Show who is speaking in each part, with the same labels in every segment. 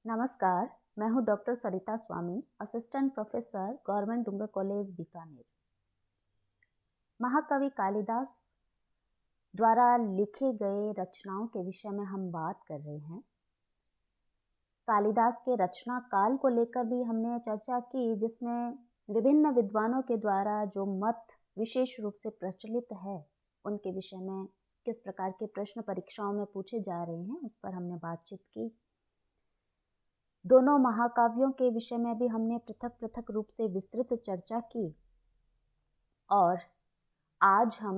Speaker 1: नमस्कार, मैं हूँ डॉक्टर सरिता स्वामी, असिस्टेंट प्रोफेसर, गवर्नमेंट डूंगर कॉलेज बीकानेर। महाकवि कालिदास द्वारा लिखे गए रचनाओं के विषय में हम बात कर रहे हैं। कालिदास के रचना काल को लेकर भी हमने चर्चा की, जिसमें विभिन्न विद्वानों के द्वारा जो मत विशेष रूप से प्रचलित है, उनके विषय में किस प्रकार के प्रश्न परीक्षाओं में पूछे जा रहे हैं, उस पर हमने बातचीत की। दोनों महाकाव्यों के विषय में भी हमने पृथक पृथक रूप से विस्तृत चर्चा की और आज हम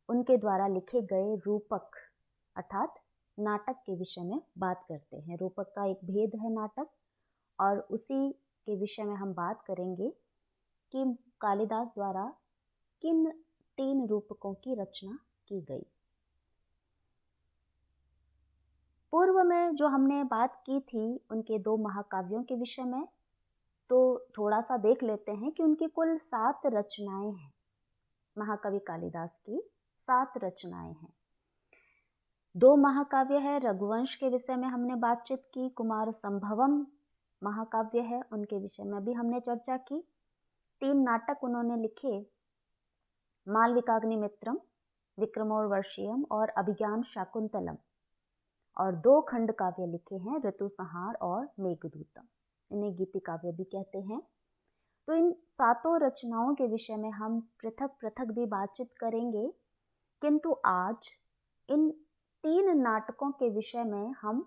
Speaker 1: उनके द्वारा लिखे गए रूपक अर्थात नाटक के विषय में बात करते हैं। रूपक का एक भेद है नाटक, और उसी के विषय में हम बात करेंगे कि कालिदास द्वारा किन 3 रूपकों की रचना की गई। पूर्व में जो हमने बात की थी उनके 2 महाकाव्यों के विषय में, तो थोड़ा सा देख लेते हैं कि उनकी कुल 7 रचनाएं हैं। महाकवि कालिदास की 7 रचनाएं हैं। 2 महाकाव्य है, रघुवंश के विषय में हमने बातचीत की, कुमार संभवम महाकाव्य है, उनके विषय में भी हमने चर्चा की। 3 नाटक उन्होंने लिखे, मालविकाग्निमित्रम, विक्रमोर्वशीयम और अभिज्ञान शाकुंतलम, और 2 खंड काव्य लिखे हैं, ऋतुसंहार और मेघदूतम, इन्हें गीति काव्य भी कहते हैं। तो इन 7 रचनाओं के विषय में हम पृथक पृथक भी बातचीत करेंगे, किंतु आज इन 3 नाटकों के विषय में हम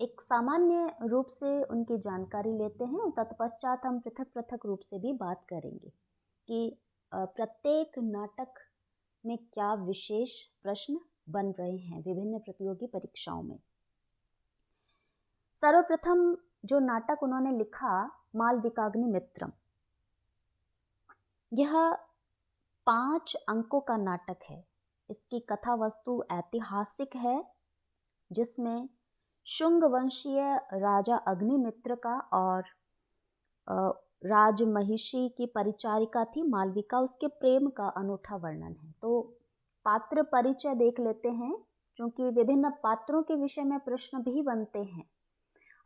Speaker 1: एक सामान्य रूप से उनकी जानकारी लेते हैं और तत्पश्चात हम पृथक पृथक रूप से भी बात करेंगे कि प्रत्येक नाटक में क्या विशेष प्रश्न बन रहे हैं विभिन्न प्रतियोगी परीक्षाओं में। सर्वप्रथम जो नाटक उन्होंने लिखा, मालविकाग्निमित्रम, यह 5 अंकों का नाटक है। इसकी कथा वस्तु ऐतिहासिक है, जिसमें शुंग वंशीय राजा अग्निमित्र का और राजमहिषी की परिचारिका थी मालविका, उसके प्रेम का अनूठा वर्णन है। तो पात्र परिचय देख लेते हैं, क्योंकि विभिन्न पात्रों के विषय में प्रश्न भी बनते हैं,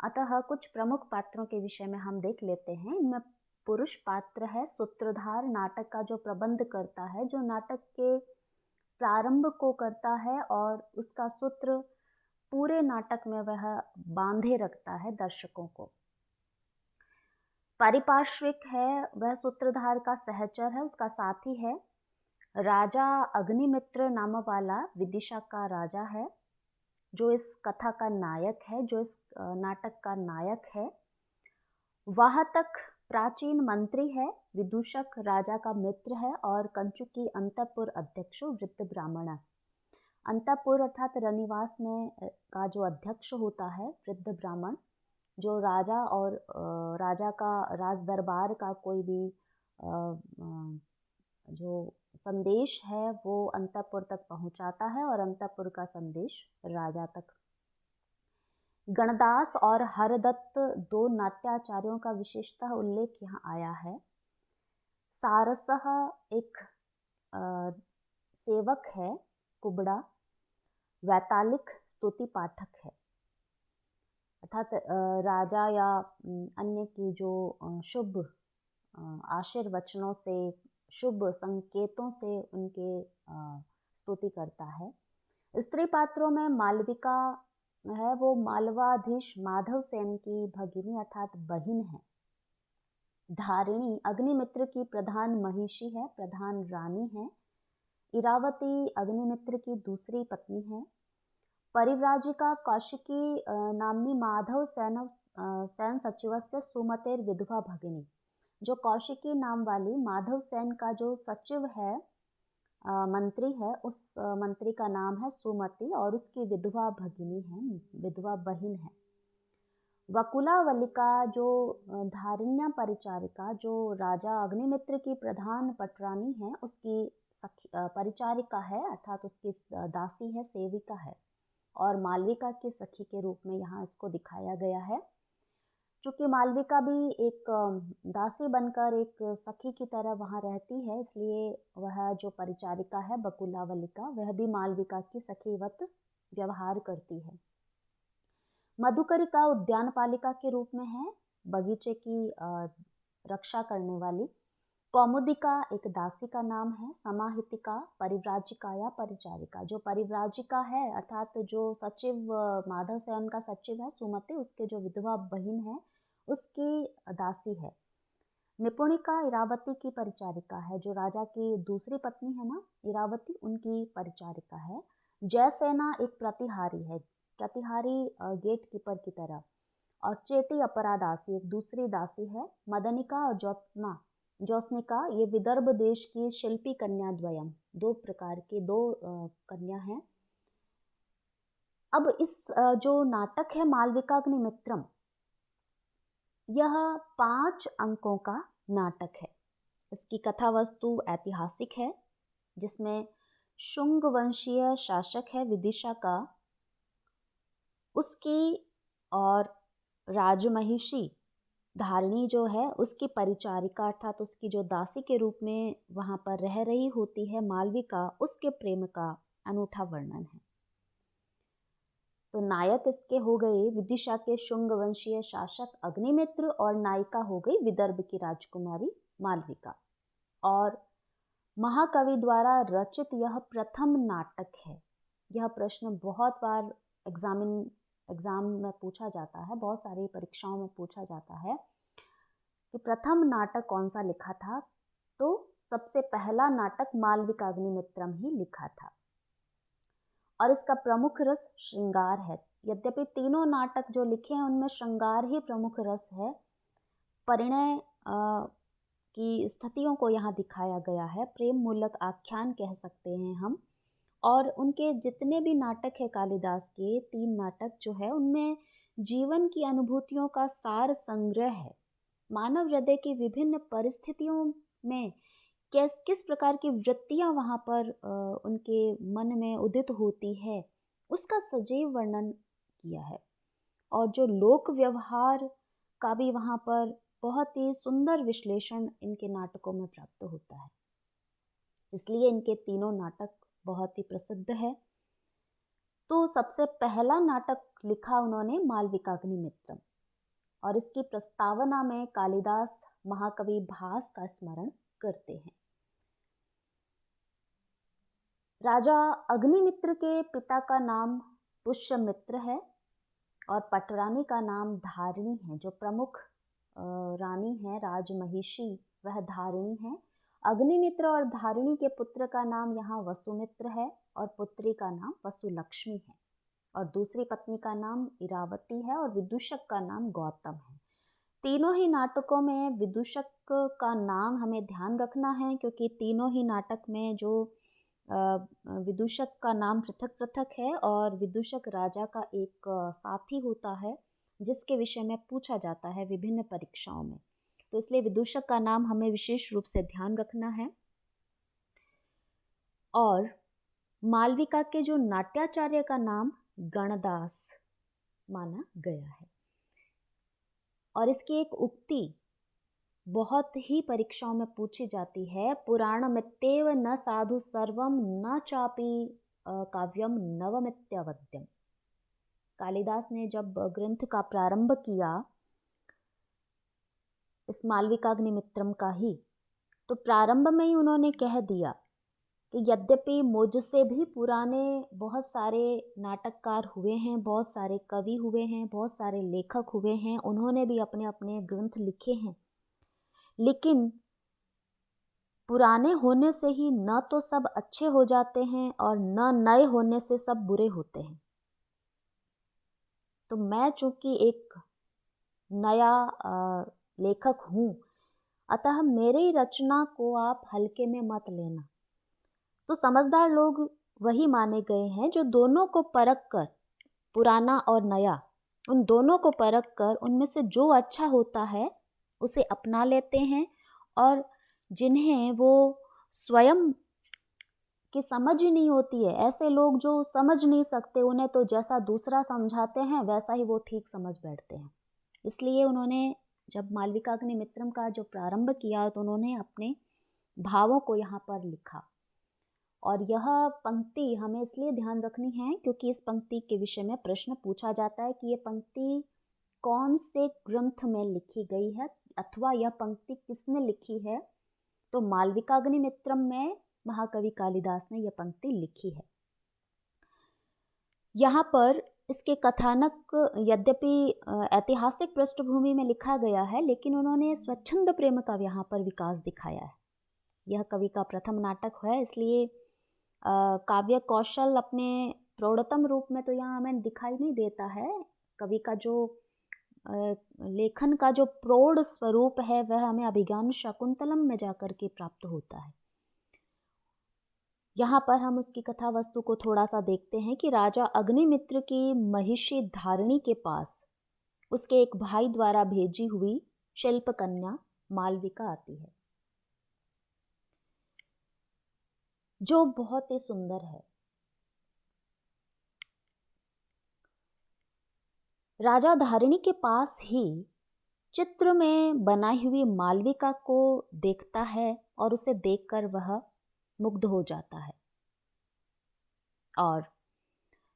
Speaker 1: अतः कुछ प्रमुख पात्रों के विषय में हम देख लेते हैं। इनमें पुरुष पात्र है सूत्रधार, नाटक का जो प्रबंध करता है, जो नाटक के प्रारंभ को करता है और उसका सूत्र पूरे नाटक में वह बांधे रखता है दर्शकों को। पारिपार्श्विक है, वह सूत्रधार का सहचर है, उसका साथी है। राजा अग्निमित्र नाम वाला विदिशा का राजा है, जो इस कथा का नायक है, जो इस नाटक का नायक है। वाहतक प्राचीन मंत्री है, विदूषक राजा का मित्र है, और कंचुकी अंतपुर अध्यक्ष वृद्ध ब्राह्मण। अंतपुर अर्थात रनिवास में का जो अध्यक्ष होता है, वृद्ध ब्राह्मण, जो राजा और राजा का राज दरबार का कोई भी जो संदेश है वो अंतपुर तक पहुंचाता है और अंतपुर का संदेश राजा तक। गणदास और हरदत्त 2 नाट्याचार्यों का विशेषतः उल्लेख यहाँ आया है। सारसह एक सेवक है, कुबड़ा, वैतालिक स्तुति पाठक है, अर्थात राजा या अन्य की जो शुभ आशीर्वचनों से, शुभ संकेतों से उनके स्तुति करता है। स्त्री पात्रों में मालविका है, वो मालवाधीश माधव सेन की भगिनी अर्थात बहिन है। धारिणी अग्निमित्र की प्रधान महिषी है, प्रधान रानी है। इरावती अग्निमित्र की दूसरी पत्नी है। परिव्राजिका कौशिकी नामनी माधव सेन सचिवस्य सुमतेर विधवा भगिनी, जो कौशिकी नाम वाली माधव सेन का जो सचिव है, मंत्री है, उस मंत्री का नाम है सुमति और उसकी विधवा भगिनी है, विधवा बहिन है। वकुलावलिका जो धारिण्या परिचारिका, जो राजा अग्निमित्र की प्रधान पटरानी है, उसकी परिचारिका है, अर्थात उसकी दासी है, सेविका है, और मालविका की सखी के रूप में यहाँ इसको दिखाया गया है। चूँकि मालविका भी एक दासी बनकर एक सखी की तरह वहाँ रहती है, इसलिए वह जो परिचारिका है बकुलावलिका, वह भी मालविका की सखीवत व्यवहार करती है। मधुकरिका उद्यानपालिका के रूप में है, बगीचे की रक्षा करने वाली। कौमुदिका एक दासी का नाम है। समाहितिका परिव्राजिका या परिचारिका, जो परिव्राजिका है अर्थात जो सचिव माधव सेन का सचिव है सुमति, उसके जो विधवा बहन है उसकी दासी है। निपुणिका इरावती की परिचारिका है, जो राजा की दूसरी पत्नी है ना इरावती, उनकी परिचारिका है। जयसेना एक प्रतिहारी है, प्रतिहारी गेट कीपर की तरह। और चेटी अपरा दासी एक दूसरी दासी है। मदनिका और ज्योत्सनिका ये विदर्भ देश की शिल्पी कन्या द्वयम, दो प्रकार की दो कन्या हैं। अब इस जो नाटक है मालविकाग्निमित्रम, यह 5 अंकों का नाटक है। इसकी कथा वस्तु ऐतिहासिक है, जिसमें शुंग वंशीय शासक है विदिशा का, उसकी और राजमहिषी धारिणी जो है उसकी परिचारिका अर्थात उसकी जो दासी के रूप में वहाँ पर रह रही होती है मालविका, उसके प्रेम का अनूठा वर्णन है। तो नायक इसके हो गए विदिशा के शुंग वंशीय शासक अग्निमित्र और नायिका हो गई विदर्भ की राजकुमारी मालविका। और महाकवि द्वारा रचित यह प्रथम नाटक है। यह प्रश्न बहुत बार एग्जाम में पूछा जाता है, बहुत सारी परीक्षाओं में पूछा जाता है कि प्रथम नाटक कौन सा लिखा था। तो सबसे पहला नाटक मालविकाग्निमित्रम ही लिखा था और इसका प्रमुख रस श्रृंगार है। यद्यपि तीनों नाटक जो लिखे हैं उनमें श्रृंगार ही प्रमुख रस है। परिणय की स्थितियों को यहाँ दिखाया गया है, प्रेम मूलक आख्यान कह सकते हैं हम। और उनके जितने भी नाटक है कालिदास के 3 नाटक जो है उनमें जीवन की अनुभूतियों का सार संग्रह है। मानव हृदय की विभिन्न परिस्थितियों में किस प्रकार की वृत्तियां वहाँ पर उनके मन में उदित होती है उसका सजीव वर्णन किया है। और जो लोक व्यवहार का भी वहाँ पर बहुत ही सुंदर विश्लेषण इनके नाटकों में प्राप्त होता है। इसलिए इनके तीनों नाटक बहुत ही प्रसिद्ध है। तो सबसे पहला नाटक लिखा उन्होंने मालविकाग्निमित्रम, और इसकी प्रस्तावना में कालिदास महाकवि भास का स्मरण करते हैं। राजा अग्निमित्र के पिता का नाम पुष्यमित्र है और पटरानी का नाम धारिणी है। जो प्रमुख रानी है राजमहिषी वह धारिणी है। अग्निमित्र और धारिणी के पुत्र का नाम यहाँ वसुमित्र है और पुत्री का नाम वसुलक्ष्मी है और दूसरी पत्नी का नाम इरावती है और विदूषक का नाम गौतम है। तीनों ही नाटकों में विदूषक का नाम हमें ध्यान रखना है, क्योंकि तीनों ही नाटक में जो विदूषक का नाम पृथक पृथक है और विदूषक राजा का एक साथी होता है जिसके विषय में पूछा जाता है विभिन्न परीक्षाओं में। तो इसलिए विदूषक का नाम हमें विशेष रूप से ध्यान रखना है। और मालविका के जो नाट्याचार्य का नाम गणदास माना गया है। और इसकी एक उक्ति बहुत ही परीक्षाओं में पूछी जाती है, पुराणमित्येव न साधु सर्वम न चापि काव्यम नवमित्यवद्यम। कालिदास ने जब ग्रंथ का प्रारंभ किया इस मालविकाग्निमित्रम का ही, तो प्रारंभ में ही उन्होंने कह दिया कि यद्यपि मुझसे भी पुराने बहुत सारे नाटककार हुए हैं, बहुत सारे कवि हुए हैं, बहुत सारे लेखक हुए हैं, उन्होंने भी अपने अपने ग्रंथ लिखे हैं, लेकिन पुराने होने से ही न तो सब अच्छे हो जाते हैं और न नए होने से सब बुरे होते हैं। तो मैं चूंकि एक नया लेखक हूँ, अतः मेरी रचना को आप हल्के में मत लेना। तो समझदार लोग वही माने गए हैं जो दोनों को परख कर, पुराना और नया, उन दोनों को परख कर उनमें से जो अच्छा होता है उसे अपना लेते हैं, और जिन्हें वो स्वयं की समझ ही नहीं होती है, ऐसे लोग जो समझ नहीं सकते, उन्हें तो जैसा दूसरा समझाते हैं वैसा ही वो ठीक समझ बैठते हैं। इसलिए उन्होंने जब मालविकाग्निमित्रम का जो प्रारंभ किया तो उन्होंने अपने भावों को यहाँ पर लिखा और यह पंक्ति हमें इसलिए ध्यान रखनी है क्योंकि इस पंक्ति के विषय में प्रश्न पूछा जाता है कि ये पंक्ति कौन से ग्रंथ में लिखी गई है अथवा यह पंक्ति किसने लिखी है। तो मालविकाग्निमित्रम में महाकवि कालिदास ने यह पंक्ति लिखी है। यहाँ पर इसके कथानक यद्यपि ऐतिहासिक पृष्ठभूमि में लिखा गया है, लेकिन उन्होंने स्वच्छंद प्रेम का यहाँ पर विकास दिखाया है। यह कवि का प्रथम नाटक है, इसलिए काव्य कौशल अपने प्रौढ़तम रूप में तो यहाँ हमें दिखाई नहीं देता है। कवि का जो लेखन का जो प्रौढ़ स्वरूप है वह हमें अभिज्ञान शाकुंतलम में जाकर के प्राप्त होता है। यहाँ पर हम उसकी कथा वस्तु को थोड़ा सा देखते हैं कि राजा अग्निमित्र की महिषी धारिणी के पास उसके एक भाई द्वारा भेजी हुई शिल्प कन्या मालविका आती है, जो बहुत ही सुंदर है। राजा धारिणी के पास ही चित्र में बनाई हुई मालविका को देखता है और उसे देखकर वह मुग्ध हो जाता है। और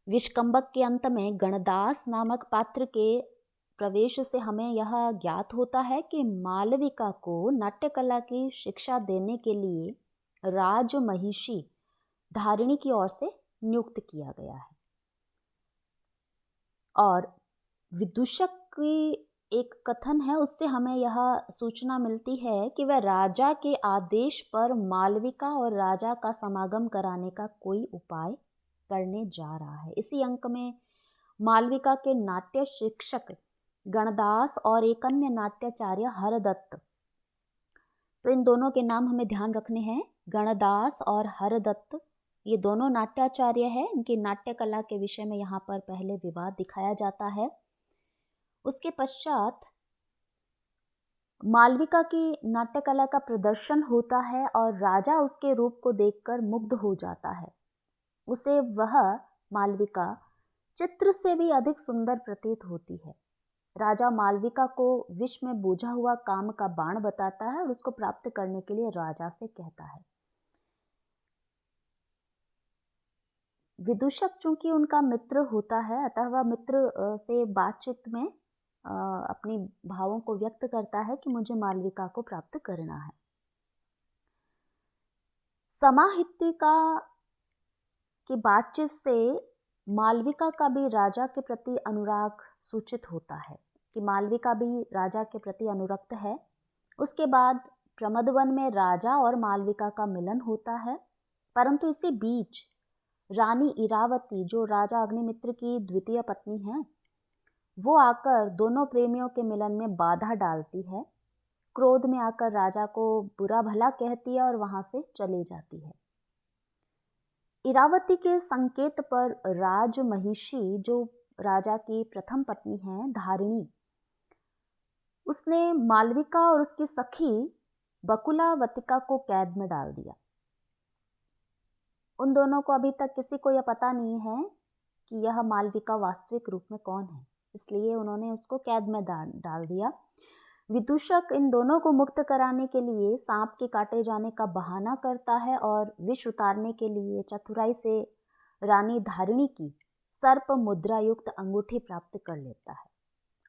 Speaker 1: विष्कंभक के अंत में गणदास नामक पात्र के प्रवेश से हमें यह ज्ञात होता है कि मालविका को नाट्यकला की शिक्षा देने के लिए राजमहिषी धारिणी की ओर से नियुक्त किया गया है। और विदूषक की एक कथन है, उससे हमें यह सूचना मिलती है कि वह राजा के आदेश पर मालविका और राजा का समागम कराने का कोई उपाय करने जा रहा है। इसी अंक में मालविका के नाट्य शिक्षक गणदास और एक अन्य नाट्याचार्य हरदत्त, तो इन दोनों के नाम हमें ध्यान रखने हैं। गणदास और हरदत्त ये दोनों नाट्याचार्य हैं। इनकी नाट्य कला के विषय में यहाँ पर पहले विवाद दिखाया जाता है। उसके पश्चात मालविका की नाट्य कला का प्रदर्शन होता है और राजा उसके रूप को देखकर मुग्ध हो जाता है। उसे वह मालविका चित्र से भी अधिक सुंदर प्रतीत होती है। राजा मालविका को विष में बूझा हुआ काम का बाण बताता है और उसको प्राप्त करने के लिए राजा से कहता है। विदूषक चूंकि उनका मित्र होता है, अतः वह मित्र से बातचीत में अपनी भावों को व्यक्त करता है कि मुझे मालविका को प्राप्त करना है। समाहितिका की बातचीत से मालविका का भी राजा के प्रति अनुराग सूचित होता है कि मालविका भी राजा के प्रति अनुरक्त है। उसके बाद प्रमदवन में राजा और मालविका का मिलन होता है, परंतु इसी बीच रानी इरावती, जो राजा अग्निमित्र की द्वितीय पत्नी है, वो आकर दोनों प्रेमियों के मिलन में बाधा डालती है। क्रोध में आकर राजा को बुरा भला कहती है और वहां से चली जाती है। इरावती के संकेत पर राजमहिषी, जो राजा की प्रथम पत्नी है धारिणी, उसने मालविका और उसकी सखी बकुलावतिका को कैद में डाल दिया। उन दोनों को अभी तक किसी को यह पता नहीं है कि यह मालविका वास्तविक रूप में कौन है, इसलिए उन्होंने उसको कैद में डाल दिया। विदूषक इन दोनों को मुक्त कराने के लिए सांप के काटे जाने का बहाना करता है और विष उतारने के लिए चतुराई से रानी धारिणी की सर्प मुद्रा युक्त अंगूठी प्राप्त कर लेता है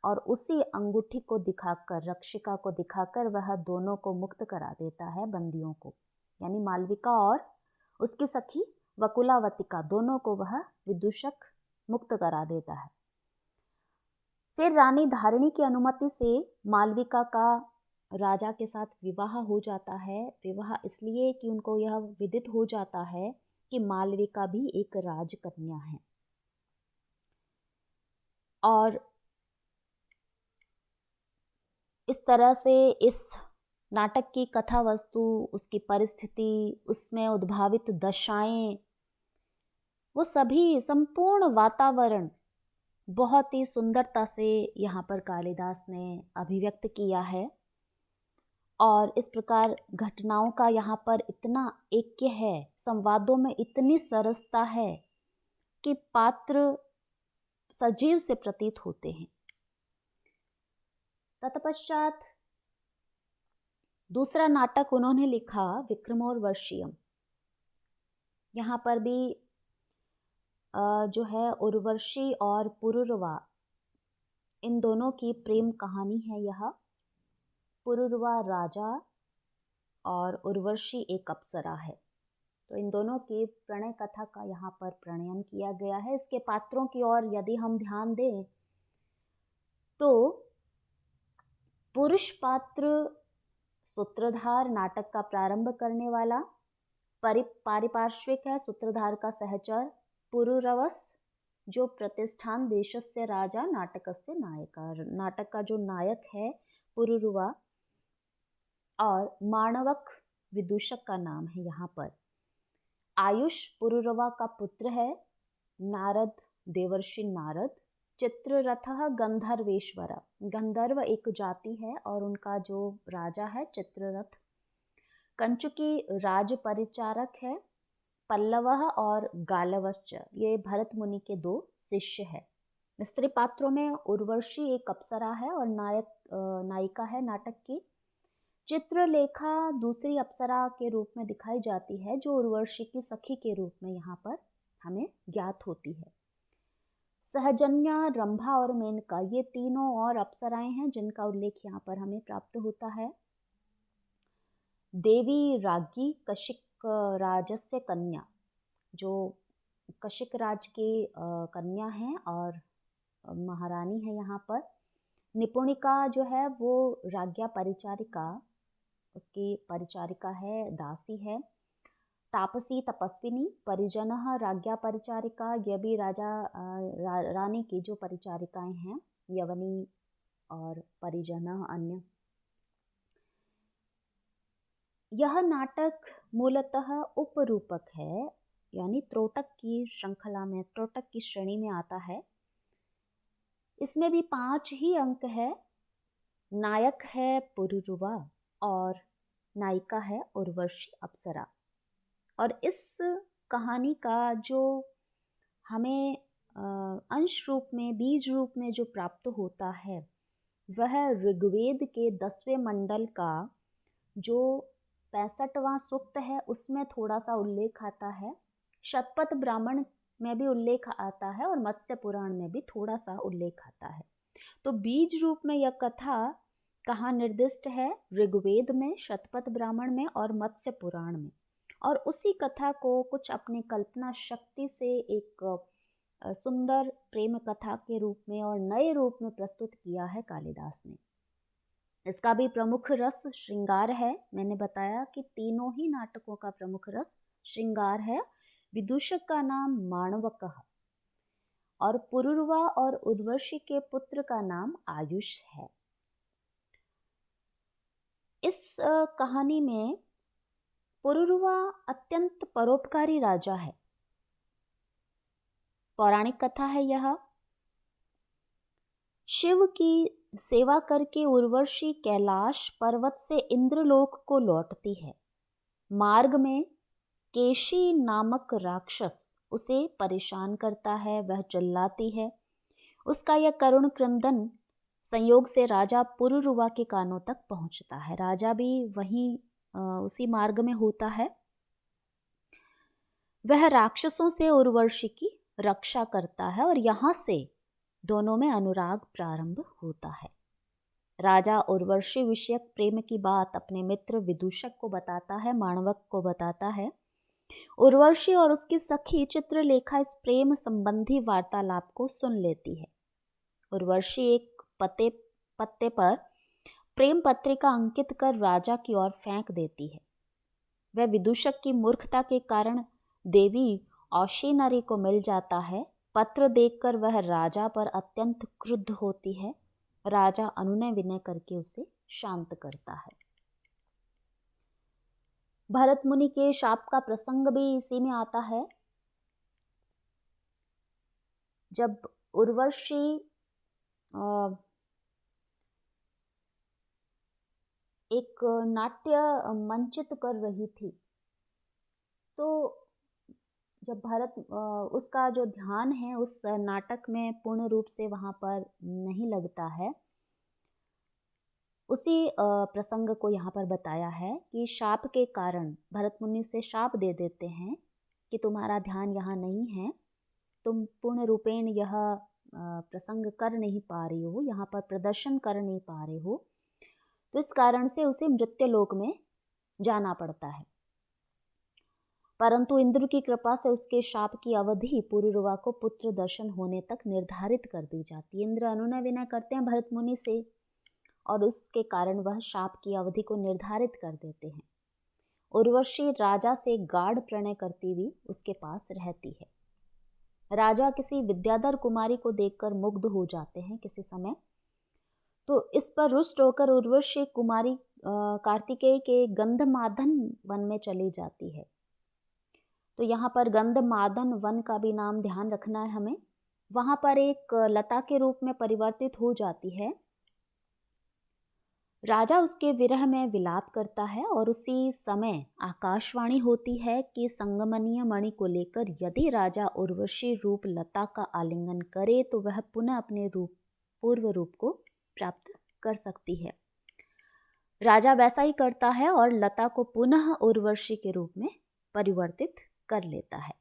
Speaker 1: और उसी अंगूठी को दिखाकर, रक्षिका को दिखाकर वह दोनों को मुक्त करा देता है, बंदियों को, यानी मालविका और उसकी सखी वकुलावतिका, दोनों को वह विदूषक मुक्त करा देता है। फिर रानी धारिणी की अनुमति से मालविका का राजा के साथ विवाह हो जाता है। विवाह इसलिए कि उनको यह विदित हो जाता है कि मालविका भी एक राजकन्या है। और इस तरह से इस नाटक की कथा वस्तु, उसकी परिस्थिति, उसमें उद्भावित दशाएं, वो सभी संपूर्ण वातावरण बहुत ही सुंदरता से यहाँ पर कालिदास ने अभिव्यक्त किया है। और इस प्रकार घटनाओं का यहाँ पर इतना ऐक्य है, संवादों में इतनी सरसता है कि पात्र सजीव से प्रतीत होते हैं। तत्पश्चात दूसरा नाटक उन्होंने लिखा विक्रमोर्वशीयम। यहाँ पर भी जो है उर्वशी और पुरुरवा, इन दोनों की प्रेम कहानी है यह। पुरुरवा राजा और उर्वशी एक अप्सरा है। तो इन दोनों की प्रणय कथा का यहाँ पर प्रणयन किया गया है। इसके पात्रों की ओर यदि हम ध्यान दें तो पुरुष पात्र सूत्रधार, नाटक का प्रारंभ करने वाला, पारिपार्श्विक है सूत्रधार का सहचर पुरुरवस, जो प्रतिष्ठान देशस्य राजा नाटकस्य नायका, नाटक का जो नायक है पुरुरुवा, और माणवक विदूषक का नाम है यहाँ पर। आयुष पुरुरवा का पुत्र है, नारद देवर्षि नारद, चित्ररथः गंधर्वेश्वर, गंधर्व एक जाति है और उनका जो राजा है चित्ररथ। कंचुकी राज परिचारक है, पल्लवः और गालवश्च, ये भरत मुनि के दो शिष्य है। स्त्री पात्रों में उर्वशी एक अप्सरा है और नायिका है नाटक की। चित्रलेखा दूसरी अप्सरा के रूप में दिखाई जाती है, जो उर्वशी की सखी के रूप में यहाँ पर हमें ज्ञात होती है। सहजन्या, रंभा और मेनका, ये तीनों और अप्सराएं हैं जिनका उल्लेख यहाँ पर हमें प्राप्त होता है। देवी राज्ञी कशिक राजस्य कन्या, जो कशिक राज की कन्या है और महारानी है यहाँ पर। निपुणिका जो है वो राज्ञा परिचारिका, उसकी परिचारिका है, दासी है। तापसी तपस्विनी, परिजनः राज्ञा परिचारिका, ये भी रानी की जो परिचारिकाएं हैं, यवनी और परिजनः अन्य। यह नाटक मूलतः उपरूपक है, यानी त्रोटक की श्रृंखला में, त्रोटक की श्रेणी में आता है। इसमें भी 5 ही अंक है। नायक है पुरुरुवा और नायिका है उर्वशी अप्सरा। और इस कहानी का जो हमें अंश रूप में, बीज रूप में जो प्राप्त होता है, वह ऋग्वेद के 10वें मंडल का जो 65वां सूक्त है उसमें थोड़ा सा उल्लेख आता है। शतपथ ब्राह्मण में भी उल्लेख आता है और मत्स्य पुराण में भी थोड़ा सा उल्लेख आता है। तो बीज रूप में यह कथा कहाँ निर्दिष्ट है? ऋग्वेद में, शतपथ ब्राह्मण में और मत्स्य पुराण में। और उसी कथा को कुछ अपनी कल्पना शक्ति से एक सुंदर प्रेम कथा के रूप में और नए रूप में प्रस्तुत किया है कालिदास ने। इसका भी प्रमुख रस श्रृंगार है। मैंने बताया कि तीनों ही नाटकों का प्रमुख रस श्रृंगार है। विदूषक का नाम माणवकः और पुरुरवा और उर्वशी के पुत्र का नाम आयुष है। इस कहानी में पुरुरवा अत्यंत परोपकारी राजा है। पौराणिक कथा है यह। शिव की सेवा करके उर्वशी कैलाश पर्वत से इंद्रलोक को लौटती है। मार्ग में केशी नामक राक्षस उसे परेशान करता है, वह चिल्लाती है। उसका यह करुण क्रंदन संयोग से राजा पुरुरवा के कानों तक पहुंचता है। राजा भी वहीं उसी मार्ग में होता है। वह राक्षसों से उर्वशी की रक्षा करता है और यहाँ से दोनों में अनुराग प्रारंभ होता है। राजा उर्वशी विषयक प्रेम की बात अपने मित्र विदूषक को बताता है, माणवक को बताता है। उर्वशी और उसकी सखी चित्रलेखा इस प्रेम संबंधी वार्तालाप को सुन लेती है। उर्वशी एक पत्ते पर प्रेम पत्रिका अंकित कर राजा की ओर फेंक देती है। वह विदूषक की मूर्खता के कारण देवी औशीनरी को मिल जाता है। पत्र देखकर वह राजा पर अत्यंत क्रुद्ध होती है। राजा अनुनय विनय करके उसे शांत करता है। भरत मुनि के शाप का प्रसंग भी इसी में आता है। जब उर्वशी एक नाट्य मंचित कर रही थी, तो जब भरत उसका जो ध्यान है उस नाटक में पूर्ण रूप से वहाँ पर नहीं लगता है। उसी प्रसंग को यहाँ पर बताया है कि शाप के कारण भरत मुनि उसे शाप दे देते हैं कि तुम्हारा ध्यान यहाँ नहीं है, तुम पूर्ण रूपेण यह प्रसंग कर नहीं पा रही हो, यहाँ पर प्रदर्शन कर नहीं पा रहे हो, तो इस कारण से उसे मृत्युलोक में जाना पड़ता है। परंतु इंद्र की कृपा से उसके शाप की अवधि पुरुरवा को पुत्र दर्शन होने तक निर्धारित कर दी जाती है। इंद्र अनुनय विनय करते हैं भरत मुनि से और उसके कारण वह शाप की अवधि को निर्धारित कर देते हैं। उर्वशी राजा से गाढ़ प्रणय करती हुई उसके पास रहती है। राजा किसी विद्याधर कुमारी को देखकर मुग्ध हो जाते हैं किसी समय, तो इस पर रुष्ट होकर उर्वशी कुमारी कार्तिकेय के गंधमादन वन में चली जाती है। तो यहाँ पर गंधमादन वन का भी नाम ध्यान रखना है हमें। वहाँ पर एक लता के रूप में परिवर्तित हो जाती है। राजा उसके विरह में विलाप करता है और उसी समय आकाशवाणी होती है कि संगमनीय मणि को लेकर यदि राजा उर्वशी रूप लता का आलिंगन करे तो वह पुनः अपने पूर्व रूप को प्राप्त कर सकती है। राजा वैसा ही करता है और लता को पुनः उर्वशी के रूप में परिवर्तित कर लेता है।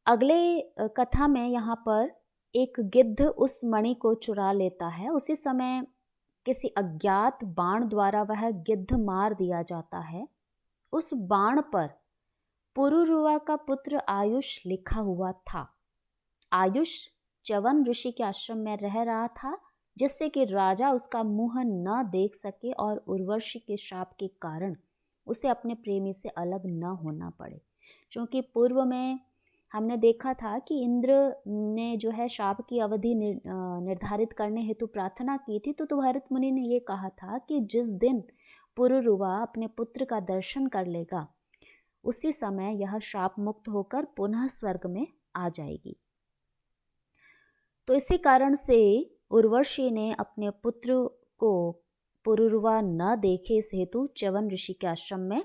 Speaker 1: अगले कथा में यहाँ पर एक गिद्ध उस मणि को चुरा लेता है। उसी समय किसी अज्ञात बाण द्वारा वह गिद्ध मार दिया जाता है। उस बाण पर पुरुरुवा का पुत्र आयुष लिखा हुआ था। आयुष च्यवन ऋषि के आश्रम में रह रहा था, जिससे कि राजा उसका मुंह न देख सके और उर्वशी के शाप के कारण उसे अपने प्रेमी से अलग न होना पड़े। क्योंकि पूर्व में हमने देखा था कि इंद्र ने जो है शाप की अवधि निर्धारित करने हेतु प्रार्थना की थी, तो भरत मुनि ने ये कहा था कि जिस दिन पुरुरुवा अपने पुत्र का दर्शन कर लेगा उसी समय यह शाप मुक्त होकर पुनः स्वर्ग में आ जाएगी। तो इसी कारण से उर्वशी ने अपने पुत्र को पुरुरुवा न देखे इस हेतु च्यवन ऋषि के आश्रम में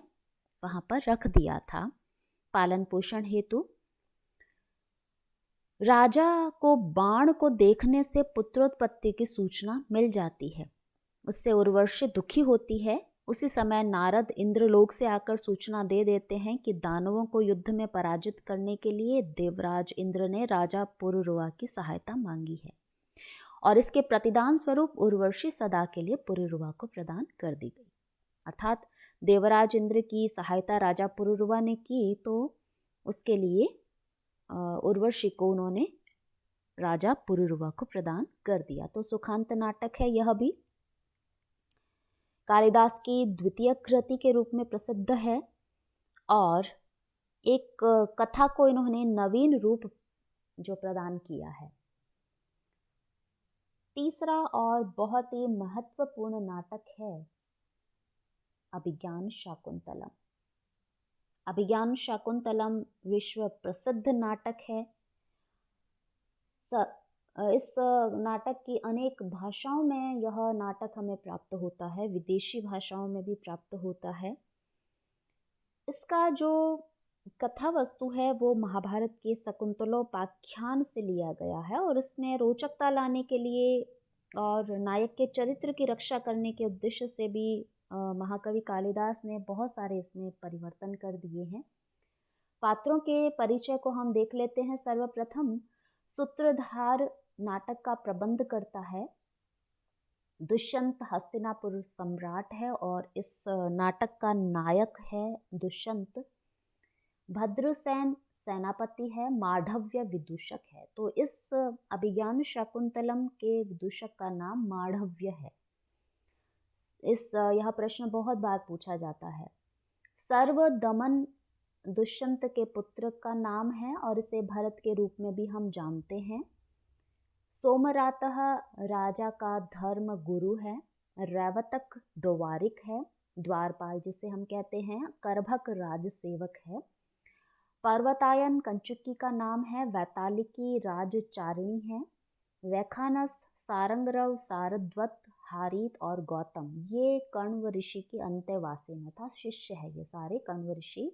Speaker 1: वहां पर रख दिया था पालन पोषण हेतु। राजा को बाण को देखने से पुत्रोत्पत्ति की सूचना मिल जाती है। उससे उर्वशी दुखी होती है। उसी समय नारद इंद्रलोक से आकर सूचना दे देते हैं कि दानवों को युद्ध में पराजित करने के लिए देवराज इंद्र ने राजा पुरुरुवा की सहायता मांगी है और इसके प्रतिदान स्वरूप उर्वशी सदा के लिए पुरुरुवा को प्रदान कर दी गई। अर्थात देवराज इंद्र की सहायता राजा पुरुरुवा ने की, तो उसके लिए उर्वशी को उन्होंने राजा पुरुरुवा को प्रदान कर दिया। तो सुखांत नाटक है यह भी, कालिदास की द्वितीय कृति के रूप में प्रसिद्ध है और एक कथा को इन्होंने नवीन रूप जो प्रदान किया है। तीसरा और बहुत ही महत्वपूर्ण नाटक है अभिज्ञान शाकुंतलम। अभिज्ञान शाकुंतलम विश्व प्रसिद्ध नाटक है। इस नाटक की अनेक भाषाओं में यह नाटक हमें प्राप्त होता है, विदेशी भाषाओं में भी प्राप्त होता है। इसका जो कथा वस्तु है वो महाभारत के शकुंतलोपाख्यान से लिया गया है और इसमें रोचकता लाने के लिए और नायक के चरित्र की रक्षा करने के उद्देश्य से भी महाकवि कालिदास ने बहुत सारे इसमें परिवर्तन कर दिए हैं। पात्रों के परिचय को हम देख लेते हैं। सर्वप्रथम सूत्रधार नाटक का प्रबंध करता है। दुष्यंत हस्तिनापुर सम्राट है और इस नाटक का नायक है दुष्यंत। भद्रसेन सेनापति है, माढ़व्य विदूषक है। तो इस अभिज्ञान शाकुंतलम के विदूषक का नाम माढ़व्य है। यह प्रश्न बहुत बार पूछा जाता है। सर्वदमन दुष्यंत के पुत्र का नाम है और इसे भरत के रूप में भी हम जानते हैं। सोमरातः राजा का धर्म गुरु है। रैवतक द्वारिक है, द्वारपाल जिसे हम कहते हैं। करभक राज सेवक है। पर्वतायन कंचुकी का नाम है। वैतालिकी राजचारिणी है। वैखानस, सारंगरव, सारद्वत, हारीत और गौतम ये कण्व ऋषि की अंत्यवासी था, शिष्य है ये सारे कण्व ऋषि।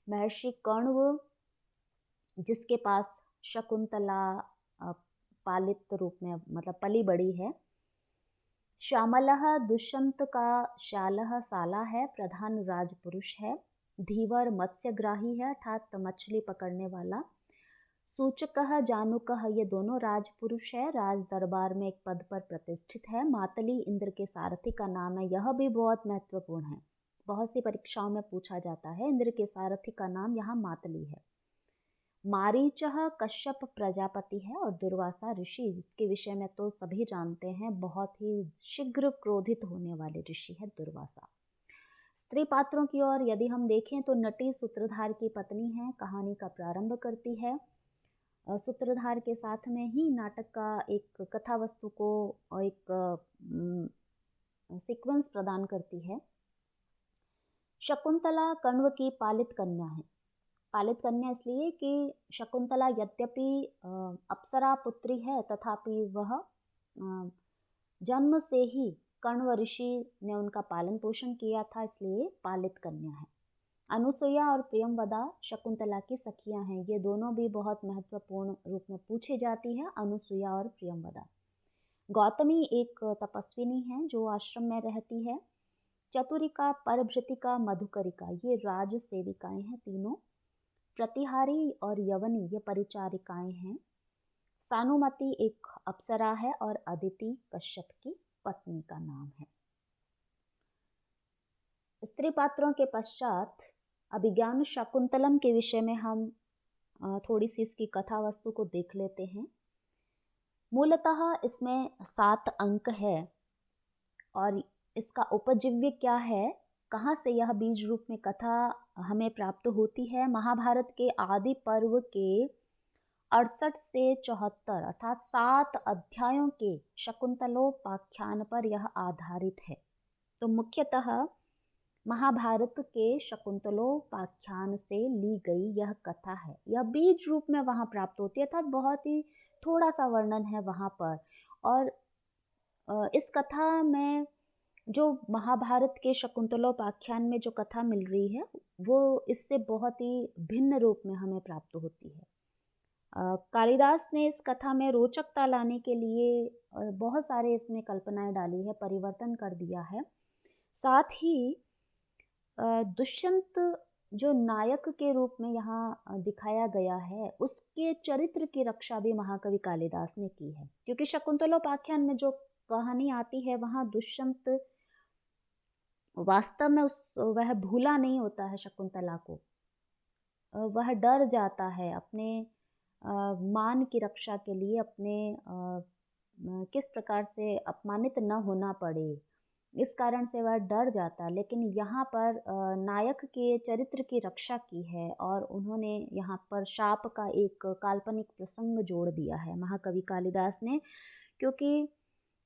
Speaker 1: महर्षि कण्व जिसके पास शकुंतला पालित रूप में मतलब पली बड़ी है, श्यामलः दुष्यंत का शालः साला है, प्रधान राजपुरुष है। धीवर मत्स्यग्राही है अर्थात मछली पकड़ने वाला। सूचकः जानुकः ये दोनों राजपुरुष है, राज दरबार में एक पद पर प्रतिष्ठित है। मातली इंद्र के सारथी का नाम है, यह भी बहुत महत्वपूर्ण है, बहुत सी परीक्षाओं में पूछा जाता है। इंद्र के सारथी का नाम यहाँ मातली है। मारीचः कश्यप प्रजापति है और दुर्वासा ऋषि, जिसके विषय में तो सभी जानते हैं, बहुत ही शीघ्र क्रोधित होने वाले ऋषि है दुर्वासा। स्त्री पात्रों की ओर यदि हम देखें तो नटी सूत्रधार की पत्नी है, कहानी का प्रारंभ करती है। सूत्रधार के साथ में ही नाटक का एक कथा वस्तु को एक सीक्वेंस प्रदान करती है। शकुंतला कण्व की पालित कन्या है। पालित कन्या इसलिए कि शकुंतला यद्यपि अप्सरा पुत्री है, तथापि वह जन्म से ही कण्व ऋषि ने उनका पालन पोषण किया था, इसलिए पालित कन्या है। अनुसुईया और प्रियंवदा शकुंतला की सखियां हैं। ये दोनों भी बहुत महत्वपूर्ण रूप में पूछी जाती है, अनुसुईया और प्रियंवदा। गौतमी एक तपस्विनी है जो आश्रम में रहती है। चतुरिका, परभृतिका, मधुकरिका ये राज सेविकाएं हैं तीनों। प्रतिहारी और यवनी ये परिचारिकाएं हैं। सानुमति एक अप्सरा है और अदिति कश्यप की पत्नी का नाम है। स्त्री पात्रों के पश्चात अभिज्ञान शाकुंतलम के विषय में हम थोड़ी सी इसकी कथा वस्तु को देख लेते हैं। मूलतः इसमें 7 अंक है और इसका उपजीव्य क्या है, कहाँ से यह बीज रूप में कथा हमें प्राप्त होती है। महाभारत के आदि पर्व के 68 से 74 अर्थात 7 अध्यायों के शकुंतलोपाख्यान पर यह आधारित है। तो मुख्यतः महाभारत के शकुंतलोपाख्यान से ली गई यह कथा है, यह बीज रूप में वहाँ प्राप्त होती है, अर्थात बहुत ही थोड़ा सा वर्णन है वहाँ पर। और इस कथा में जो महाभारत के शकुंतलोपाख्यान में जो कथा मिल रही है वो इससे बहुत ही भिन्न रूप में हमें प्राप्त होती है। कालिदास ने इस कथा में रोचकता लाने के लिए बहुत सारे इसमें कल्पनाएं डाली है, परिवर्तन कर दिया है। साथ ही दुष्यंत जो नायक के रूप में यहाँ दिखाया गया है, उसके चरित्र की रक्षा भी महाकवि कालिदास ने की है, क्योंकि शकुंतलोपाख्यान में जो कहानी आती है वहाँ दुष्यंत वास्तव में वह भूला नहीं होता है शकुंतला को। वह डर जाता है अपने मान की रक्षा के लिए, अपने किस प्रकार से अपमानित न होना पड़े, इस कारण से वह डर जाता। लेकिन यहाँ पर नायक के चरित्र की रक्षा की है और उन्होंने यहाँ पर शाप का एक काल्पनिक प्रसंग जोड़ दिया है महाकवि कालिदास ने, क्योंकि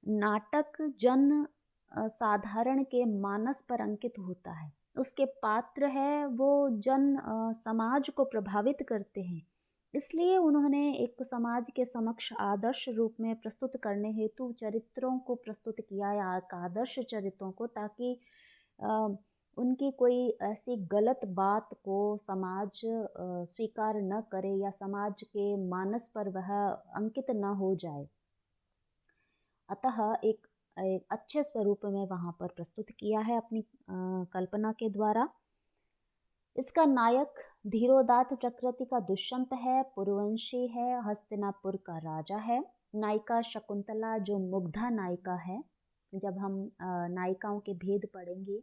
Speaker 1: नाटक जन साधारण के मानस पर अंकित होता है। उसके पात्र है वो जन समाज को प्रभावित करते हैं, इसलिए उन्होंने एक समाज के समक्ष आदर्श रूप में प्रस्तुत करने हेतु चरित्रों को प्रस्तुत किया या आदर्श चरित्रों को, ताकि उनकी कोई ऐसी गलत बात को समाज स्वीकार न करे या समाज के मानस पर वह अंकित न हो जाए। अतः एक अच्छे स्वरूप में वहाँ पर प्रस्तुत किया है अपनी कल्पना के द्वारा। इसका नायक धीरोदात्त प्रकृति का दुष्यंत है, पुरुवंशी है, हस्तिनापुर का राजा है। नायिका शकुंतला जो मुग्धा नायिका है, जब हम नायिकाओं के भेद पढ़ेंगे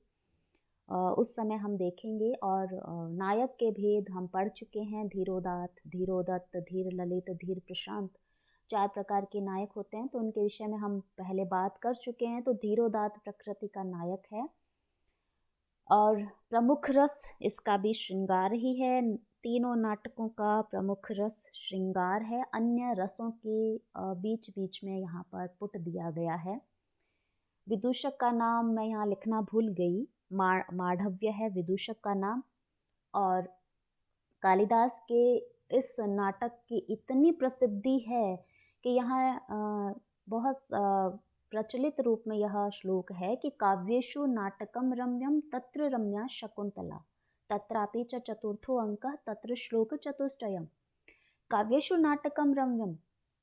Speaker 1: उस समय हम देखेंगे, और नायक के भेद हम पढ़ चुके हैं। धीरोदात्त, धीरोदत्त, धीर ललित, धीर प्रशांत 4 प्रकार के नायक होते हैं, तो उनके विषय में हम पहले बात कर चुके हैं। तो धीरोदात्त प्रकृति का नायक है और प्रमुख रस इसका भी श्रृंगार ही है। तीनों नाटकों का प्रमुख रस श्रृंगार है, अन्य रसों के बीच बीच में यहाँ पर पुट दिया गया है। विदूषक का नाम मैं यहाँ लिखना भूल गई, माढ़व्य है विदूषक का नाम। और कालिदास के इस नाटक की इतनी प्रसिद्धि है कि यहाँ बहुत प्रचलित रूप में यह श्लोक है कि काव्येषु नाटकम रम्यम तत्र रम्या शकुंतला तत्रापि च चतुर्थो अंकः तत्र श्लोक चतुष्टयम्। काव्येषु नाटकम रम्यम,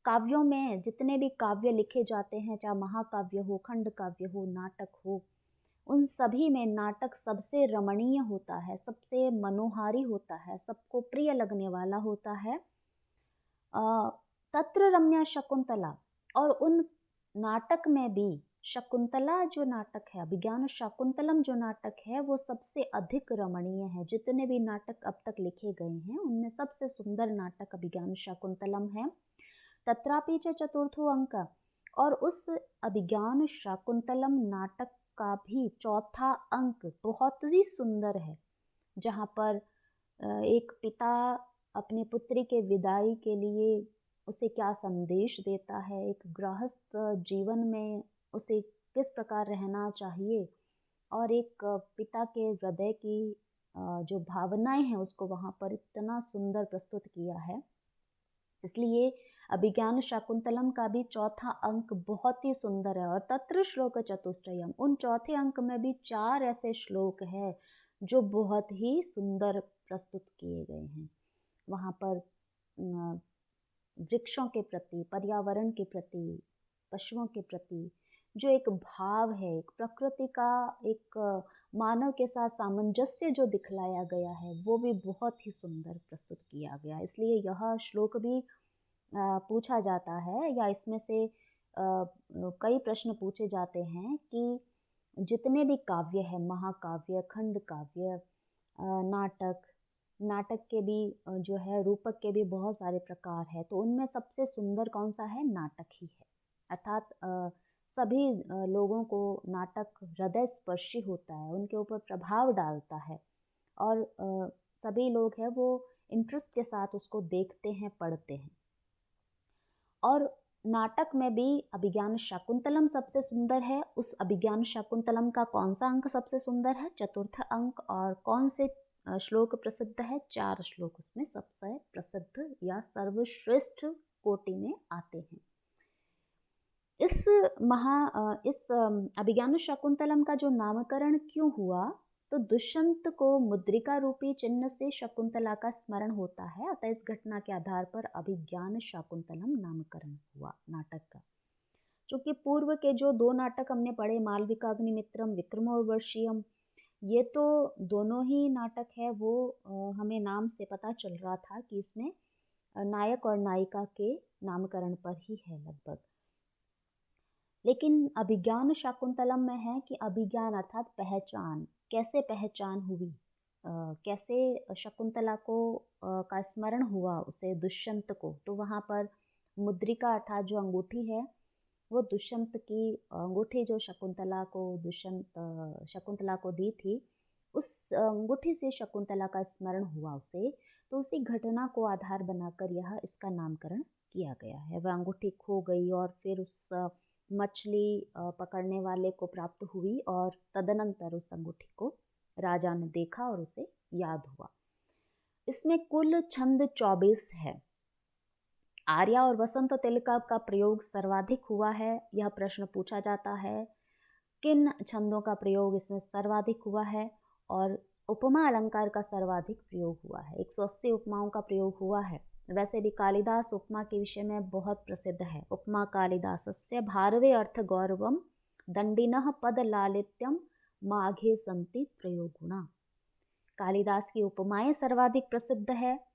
Speaker 1: काव्यों में जितने भी काव्य लिखे जाते हैं, चाहे महाकाव्य हो, खंड काव्य हो, नाटक हो, उन सभी में नाटक सबसे रमणीय होता है, सबसे मनोहारी होता है, सबको प्रिय लगने वाला होता है। तत्र रम्या शकुंतला, और उन नाटक में भी शकुंतला जो नाटक है, अभिज्ञान शाकुंतलम जो नाटक है, वो सबसे अधिक रमणीय है। जितने भी नाटक अब तक लिखे गए हैं उनमें सबसे सुंदर नाटक अभिज्ञान शाकुंतलम है। तत्रापि च चतुर्थो अंक, और उस अभिज्ञान शाकुंतलम नाटक का भी चौथा अंक बहुत ही सुंदर है, जहाँ पर एक पिता अपने पुत्री के विदाई के लिए उसे क्या संदेश देता है, एक गृहस्थ जीवन में उसे किस प्रकार रहना चाहिए, और एक पिता के हृदय की जो भावनाएं हैं उसको वहाँ पर इतना सुंदर प्रस्तुत किया है। इसलिए अभिज्ञान शाकुंतलम का भी चौथा अंक बहुत ही सुंदर है। और तत्र श्लोक चतुष्टयम, उन चौथे अंक में भी 4 ऐसे श्लोक हैं जो बहुत ही सुंदर प्रस्तुत किए गए हैं। वहाँ पर वृक्षों के प्रति, पर्यावरण के प्रति, पशुओं के प्रति जो एक भाव है, एक प्रकृति का, एक मानव के साथ सामंजस्य जो दिखलाया गया है, वो भी बहुत ही सुंदर प्रस्तुत किया गया। इसलिए यह श्लोक भी पूछा जाता है, या इसमें से कई प्रश्न पूछे जाते हैं कि जितने भी काव्य हैं, महाकाव्य, खंड काव्य, नाटक के भी जो है रूपक के भी बहुत सारे प्रकार है, तो उनमें सबसे सुंदर कौन सा है? नाटक ही है। अर्थात सभी लोगों को नाटक हृदय स्पर्शी होता है, उनके ऊपर प्रभाव डालता है, और सभी लोग हैं वो इंटरेस्ट के साथ उसको देखते हैं, पढ़ते हैं। और नाटक में भी अभिज्ञान शाकुंतलम सबसे सुंदर है। उस अभिज्ञान शाकुंतलम का कौन सा अंक सबसे सुंदर है? चतुर्थ अंक। और कौन से श्लोक प्रसिद्ध है? 4 श्लोक उसमें सबसे प्रसिद्ध या सर्वश्रेष्ठ कोटि में आते हैं। इस अभिज्ञान शाकुंतलम का जो नामकरण क्यों हुआ? तो दुष्यंत को मुद्रिका रूपी चिन्ह से शकुंतला का स्मरण होता है, अतः इस घटना के आधार पर अभिज्ञान शाकुंतलम नामकरण हुआ नाटक का। चूंकि पूर्व के जो 2 नाटक हमने पढ़े, मालविकाग्निमित्रम, विक्रमोर्वशीयम, ये तो दोनों ही नाटक है वो हमें नाम से पता चल रहा था कि इसमें नायक और नायिका के नामकरण पर ही है लगभग। लेकिन अभिज्ञान शाकुंतलम में है कि अभिज्ञान अर्थात पहचान, कैसे पहचान हुई, कैसे शकुंतला को का स्मरण हुआ उसे, दुष्यंत को। तो वहाँ पर मुद्रिका अर्थात जो अंगूठी है, वो दुष्यंत की अंगूठी जो शकुंतला को दी थी, उस अंगूठी से शकुंतला का स्मरण हुआ उसे। तो उसी घटना को आधार बनाकर यह इसका नामकरण किया गया है। वह अंगूठी खो गई और फिर उस मछली पकड़ने वाले को प्राप्त हुई, और तदनंतर उस अंगूठी को राजा ने देखा और उसे याद हुआ। इसमें कुल छंद 24 है। आर्या और वसंत तिलका का प्रयोग सर्वाधिक हुआ है। यह प्रश्न पूछा जाता है किन छंदों का प्रयोग इसमें सर्वाधिक हुआ है, और उपमा अलंकार का सर्वाधिक प्रयोग हुआ है। 180 उपमाओं का प्रयोग हुआ है। वैसे भी कालिदास उपमा के विषय में बहुत प्रसिद्ध है। उपमा कालिदासस्य भारवे अर्थ गौरवम दंडिनः पद लालित्यम माघे संति प्रयोगुणा। कालिदास की उपमाएं सर्वाधिक प्रसिद्ध है।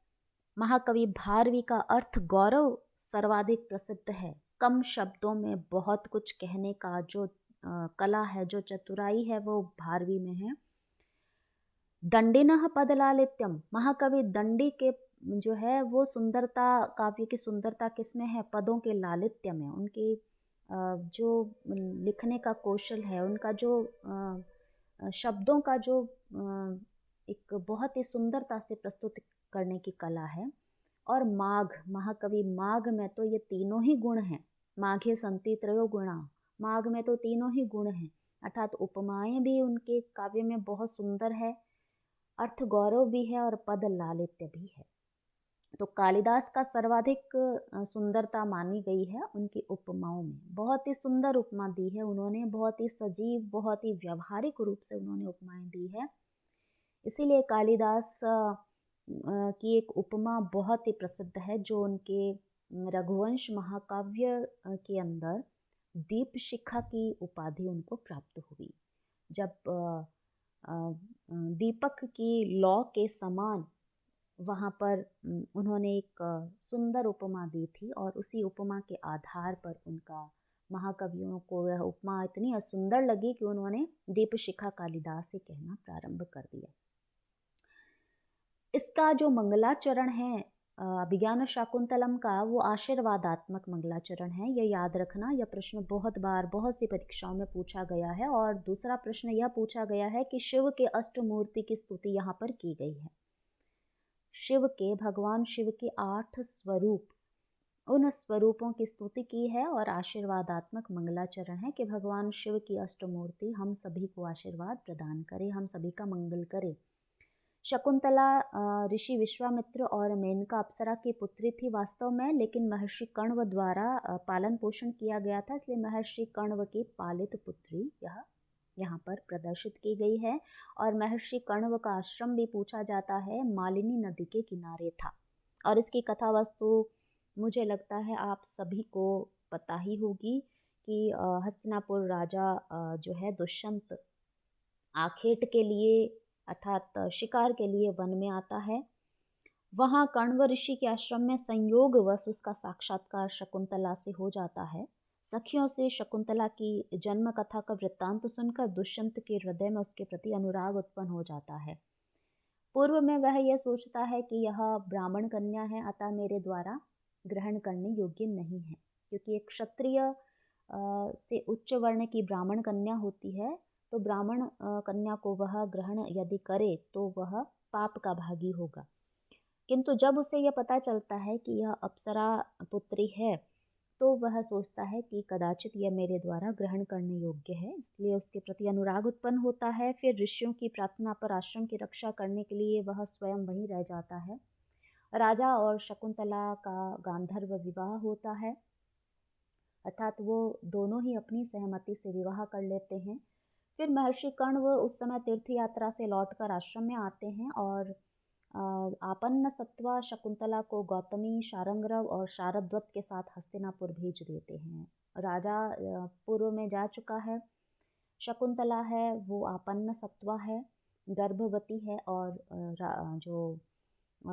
Speaker 1: महाकवि भारवी का अर्थ गौरव सर्वाधिक प्रसिद्ध है। कम शब्दों में बहुत कुछ कहने का जो कला है, जो चतुराई है, वो भारवी में है। दंडिनः पद लालित्यम, महाकवि दंडी के जो है वो सुंदरता, काव्य की सुंदरता किसमें है? पदों के लालित्य में। उनकी जो लिखने का कौशल है, उनका जो शब्दों का जो एक बहुत ही सुंदरता से प्रस्तुत करने की कला है। और माघ, महाकवि माघ में तो ये तीनों ही गुण हैं। माघे संति त्रयो गुणा, माघ में तो तीनों ही गुण हैं। अर्थात उपमाएं भी उनके काव्य में बहुत सुंदर है, अर्थ गौरव भी है, और पद लालित्य भी है। तो कालिदास का सर्वाधिक सुंदरता मानी गई है उनकी उपमाओं में। बहुत ही सुंदर उपमा दी है उन्होंने, बहुत ही सजीव, बहुत ही व्यवहारिक रूप से उन्होंने उपमाएं दी है। इसीलिए कालिदास की एक उपमा बहुत ही प्रसिद्ध है, जो उनके रघुवंश महाकाव्य के अंदर दीपशिखा की उपाधि उनको प्राप्त हुई। जब दीपक की लौ के समान वहाँ पर उन्होंने एक सुंदर उपमा दी थी और उसी उपमा के आधार पर उनका महाकवियों को यह उपमा इतनी सुंदर लगी कि उन्होंने दीपशिखा कालिदास से कहना प्रारंभ कर दिया। इसका जो मंगलाचरण है अभिज्ञान शाकुंतलम का, वो आशीर्वादात्मक मंगलाचरण है। यह याद रखना, यह प्रश्न बहुत बार बहुत सी परीक्षाओं में पूछा गया है। और दूसरा प्रश्न यह पूछा गया है कि शिव के अष्टमूर्ति की स्तुति यहाँ पर की गई है। शिव के, भगवान शिव के 8 स्वरूप, उन स्वरूपों की स्तुति की है और आशीर्वादात्मक मंगलाचरण है कि भगवान शिव की अष्टमूर्ति हम सभी को आशीर्वाद प्रदान करे, हम सभी का मंगल करे। शकुंतला ऋषि विश्वामित्र और मेनका अप्सरा की पुत्री थी वास्तव में, लेकिन महर्षि कण्व द्वारा पालन पोषण किया गया था, इसलिए महर्षि कण्व की पालित पुत्री यह यहाँ पर प्रदर्शित की गई है। और महर्षि कण्व का आश्रम भी पूछा जाता है मालिनी नदी के किनारे था। और इसकी कथा वस्तु मुझे लगता है आप सभी को पता ही होगी कि हस्तिनापुर राजा जो है दुष्यंत आखेट के लिए अर्थात शिकार के लिए वन में आता है। वहाँ कण्व ऋषि के आश्रम में संयोगवश उसका साक्षात्कार शकुंतला से हो जाता है। सखियों से शकुंतला की जन्म कथा का वृत्तांत सुनकर दुष्यंत के हृदय में उसके प्रति अनुराग उत्पन्न हो जाता है। पूर्व में वह यह सोचता है कि यह ब्राह्मण कन्या है, अतः मेरे द्वारा ग्रहण करने योग्य नहीं है, क्योंकि एक क्षत्रिय से उच्च वर्ण की ब्राह्मण कन्या होती है, तो ब्राह्मण कन्या को वह ग्रहण यदि करे तो वह पाप का भागी होगा। किंतु जब उसे यह पता चलता है कि यह अप्सरा पुत्री है, तो वह सोचता है कि कदाचित यह मेरे द्वारा ग्रहण करने योग्य है, इसलिए उसके प्रति अनुराग उत्पन्न होता है। फिर ऋषियों की प्रार्थना पर आश्रम की रक्षा करने के लिए वह स्वयं वहीं रह जाता है। राजा और शकुंतला का गांधर्व विवाह होता है, अर्थात वो दोनों ही अपनी सहमति से विवाह कर लेते हैं। फिर महर्षि कण्व उस समय तीर्थ यात्रा से लौटकर आश्रम में आते हैं और आपन्न सत्वा शकुंतला को गौतमी, शारंग्रव और शारद्वत के साथ हस्तिनापुर भेज देते हैं। राजा पूर्व में जा चुका है, शकुंतला है वो आपन्न सत्वा है, गर्भवती है, और जो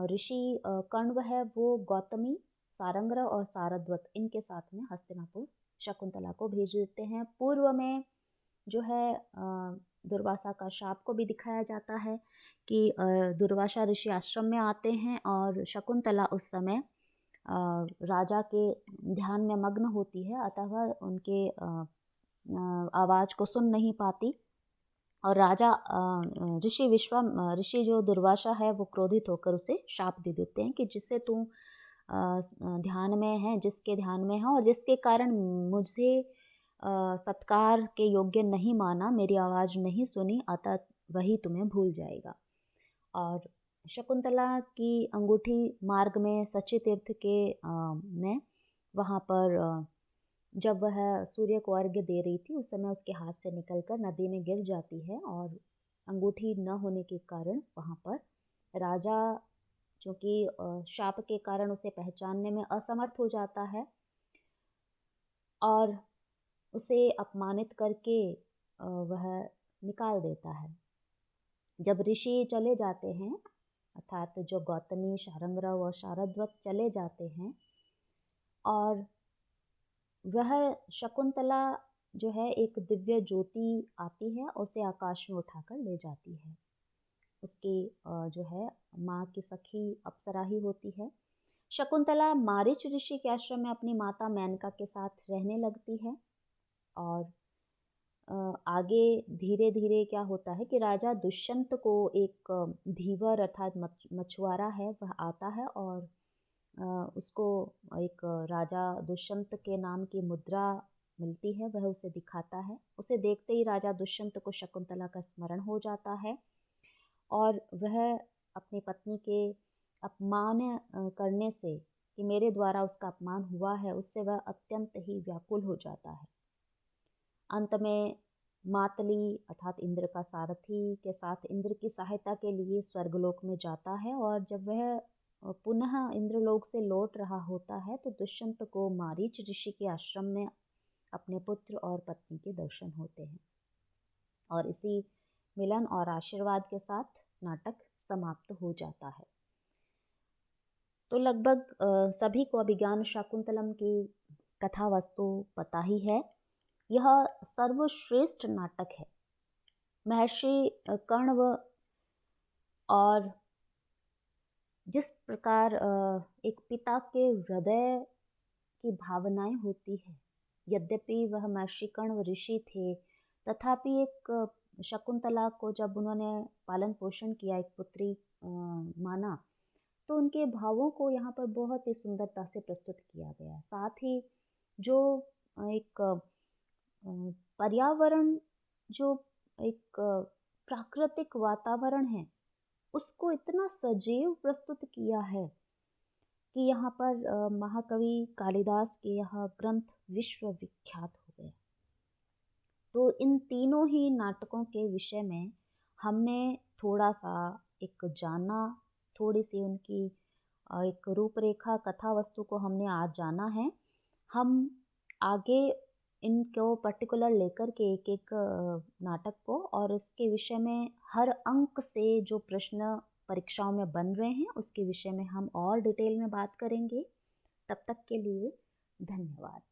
Speaker 1: ऋषि कण्व है वो गौतमी, सारंग्रव और सारद्वत इनके साथ में हस्तिनापुर शकुंतला को भेज देते हैं। पूर्व में जो है दुर्वासा का शाप को भी दिखाया जाता है कि दुर्वासा ऋषि आश्रम में आते हैं और शकुंतला उस समय राजा के ध्यान में मग्न होती है, अतः वह उनके आवाज़ को सुन नहीं पाती। और राजा ऋषि जो दुर्वासा है वो क्रोधित होकर उसे शाप दे देते हैं कि जिससे तू ध्यान में है, जिसके ध्यान में है और जिसके कारण मुझे सत्कार के योग्य नहीं माना, मेरी आवाज़ नहीं सुनी, अतः वही तुम्हें भूल जाएगा। और शकुंतला की अंगूठी मार्ग में सच्ची तीर्थ के में वहाँ पर जब वह सूर्य को अर्घ्य दे रही थी, उस समय उसके हाथ से निकलकर नदी में गिर जाती है और अंगूठी न होने के कारण वहाँ पर राजा, चूँकि शाप के कारण उसे पहचानने में असमर्थ हो जाता है और उसे अपमानित करके वह निकाल देता है। जब ऋषि चले जाते हैं, अर्थात जो गौतमी, शारंग्रव और शारद्वत चले जाते हैं, और वह शकुंतला जो है एक दिव्य ज्योति आती है, उसे आकाश में उठाकर ले जाती है। उसकी जो है माँ की सखी अप्सरा ही होती है। शकुंतला मारीच ऋषि के आश्रम में अपनी माता मेनका के साथ रहने लगती है और आगे धीरे धीरे क्या होता है कि राजा दुष्यंत को एक धीवर अर्थात मछुआरा है वह आता है और उसको एक राजा दुष्यंत के नाम की मुद्रा मिलती है, वह उसे दिखाता है। उसे देखते ही राजा दुष्यंत को शकुंतला का स्मरण हो जाता है और वह अपनी पत्नी के अपमान करने से, कि मेरे द्वारा उसका अपमान हुआ है, उससे वह अत्यंत ही व्याकुल हो जाता है। अंत में मातली अर्थात इंद्र का सारथी के साथ इंद्र की सहायता के लिए स्वर्गलोक में जाता है और जब वह पुनः इंद्रलोक से लौट रहा होता है तो दुष्यंत को मारीच ऋषि के आश्रम में अपने पुत्र और पत्नी के दर्शन होते हैं और इसी मिलन और आशीर्वाद के साथ नाटक समाप्त हो जाता है। तो लगभग सभी को अभिज्ञान शाकुंतलम की कथा वस्तु पता ही है। यह सर्वश्रेष्ठ नाटक है। महर्षि कण्व और जिस प्रकार एक पिता के हृदय की भावनाएं होती है, यद्यपि वह महर्षि कण्व ऋषि थे तथापि एक शकुंतला को जब उन्होंने पालन पोषण किया, एक पुत्री माना, तो उनके भावों को यहाँ पर बहुत ही सुंदरता से प्रस्तुत किया गया। साथ ही जो एक पर्यावरण, जो एक प्राकृतिक वातावरण है, उसको इतना सजीव प्रस्तुत किया है कि यहाँ पर महाकवि कालिदास के यह ग्रंथ विश्व विख्यात हो गए। तो इन तीनों ही नाटकों के विषय में हमने थोड़ा सा एक जाना, थोड़ी सी उनकी एक रूपरेखा, कथा वस्तु को हमने आज जाना है। हम आगे इनको पर्टिकुलर लेकर के एक एक नाटक को और इसके विषय में हर अंक से जो प्रश्न परीक्षाओं में बन रहे हैं उसके विषय में हम और डिटेल में बात करेंगे। तब तक के लिए धन्यवाद।